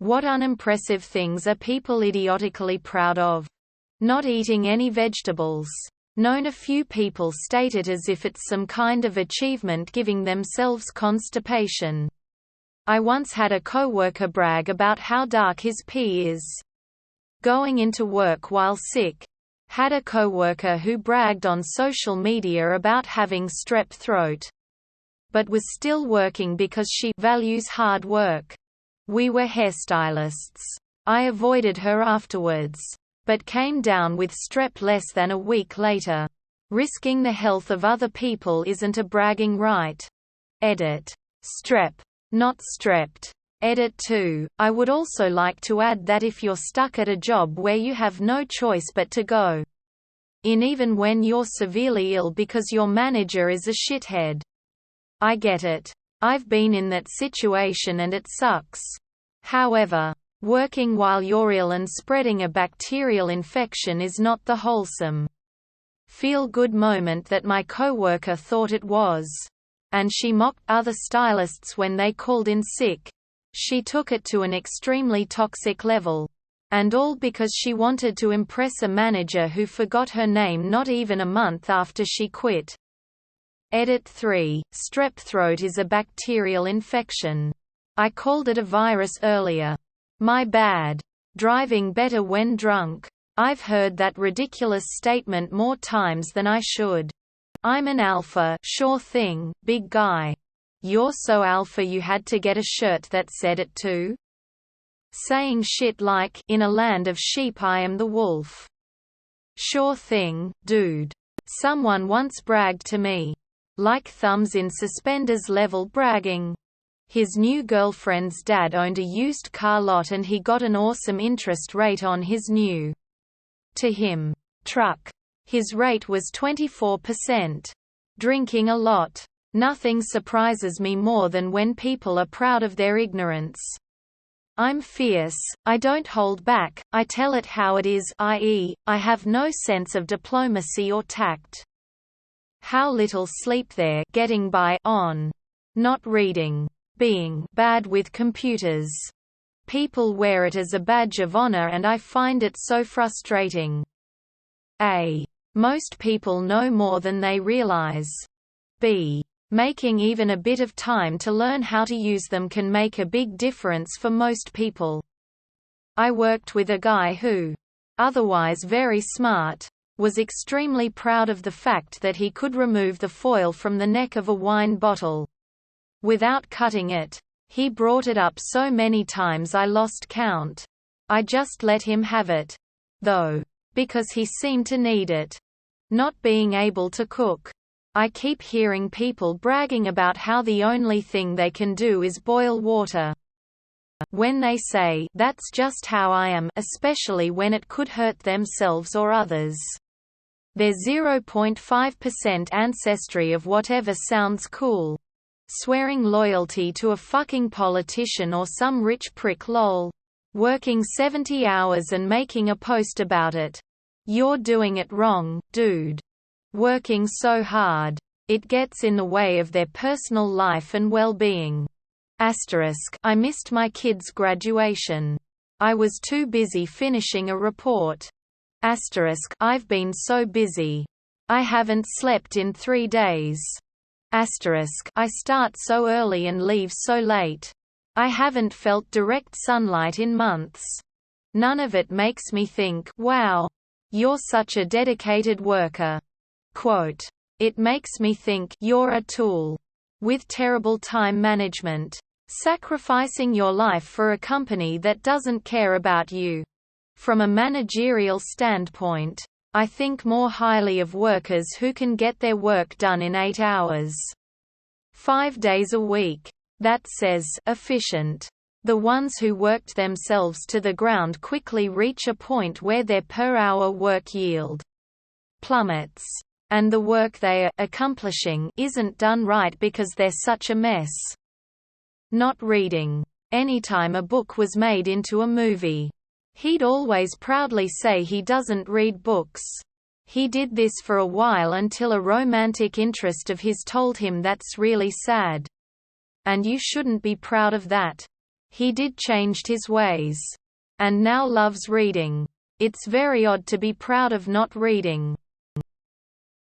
What unimpressive things are people idiotically proud of? Not eating any vegetables. Known a few people state it as if it's some kind of achievement giving themselves constipation. I once had a coworker brag about how dark his pee is. Going into work while sick. Had a coworker who bragged on social media about having strep throat, but was still working because she values hard work. We were hairstylists. I avoided her afterwards, but came down with strep less than a week later. Risking the health of other people isn't a bragging right. Edit. Strep, not strept. Edit 2. I would also like to add that if you're stuck at a job where you have no choice but to go in even when you're severely ill because your manager is a shithead. I get it. I've been in that situation and it sucks. However, working while you're ill and spreading a bacterial infection is not the wholesome, feel-good moment that my coworker thought it was. And she mocked other stylists when they called in sick. She took it to an extremely toxic level. And all because she wanted to impress a manager who forgot her name not even a month after she quit. Edit 3. Strep throat is a bacterial infection. I called it a virus earlier. My bad. Driving better when drunk. I've heard that ridiculous statement more times than I should. I'm an alpha, sure thing, big guy. You're so alpha you had to get a shirt that said it too? Saying shit like, in a land of sheep I am the wolf. Sure thing, dude. Someone once bragged to me. Like thumbs in suspenders level bragging. His new girlfriend's dad owned a used car lot and he got an awesome interest rate on his new, to him, truck. His rate was 24%. Drinking a lot. Nothing surprises me more than when people are proud of their ignorance. I'm fierce, I don't hold back, I tell it how it is, i.e., I have no sense of diplomacy or tact. How little sleep there, getting by on. Not reading. Being bad with computers. People wear it as a badge of honor and I find it so frustrating. A. Most people know more than they realize. B. Making even a bit of time to learn how to use them can make a big difference for most people. I worked with a guy who, otherwise very smart, was extremely proud of the fact that he could remove the foil from the neck of a wine bottle without cutting it. He brought it up so many times I lost count. I just let him have it, though, because he seemed to need it. Not being able to cook. I keep hearing people bragging about how the only thing they can do is boil water. When they say, "That's just how I am," especially when it could hurt themselves or others. Their 0.5% ancestry of whatever sounds cool. Swearing loyalty to a fucking politician or some rich prick lol. Working 70 hours and making a post about it. You're doing it wrong, dude. Working so hard. It gets in the way of their personal life and well-being. I missed my kid's graduation. I was too busy finishing a report. I've been so busy. I haven't slept in 3 days. I start so early and leave so late. I haven't felt direct sunlight in months. None of it makes me think, wow, you're such a dedicated worker. Quote, it makes me think, you're a tool. With terrible time management. Sacrificing your life for a company that doesn't care about you. From a managerial standpoint, I think more highly of workers who can get their work done in 8 hours. 5 days a week. That says, efficient. The ones who worked themselves to the ground quickly reach a point where their per-hour work yield plummets. And the work they are accomplishing isn't done right because they're such a mess. Not reading. Anytime a book was made into a movie, he'd always proudly say he doesn't read books. He did this for a while until a romantic interest of his told him that's really sad. And you shouldn't be proud of that. He did changed his ways. And now loves reading. It's very odd to be proud of not reading.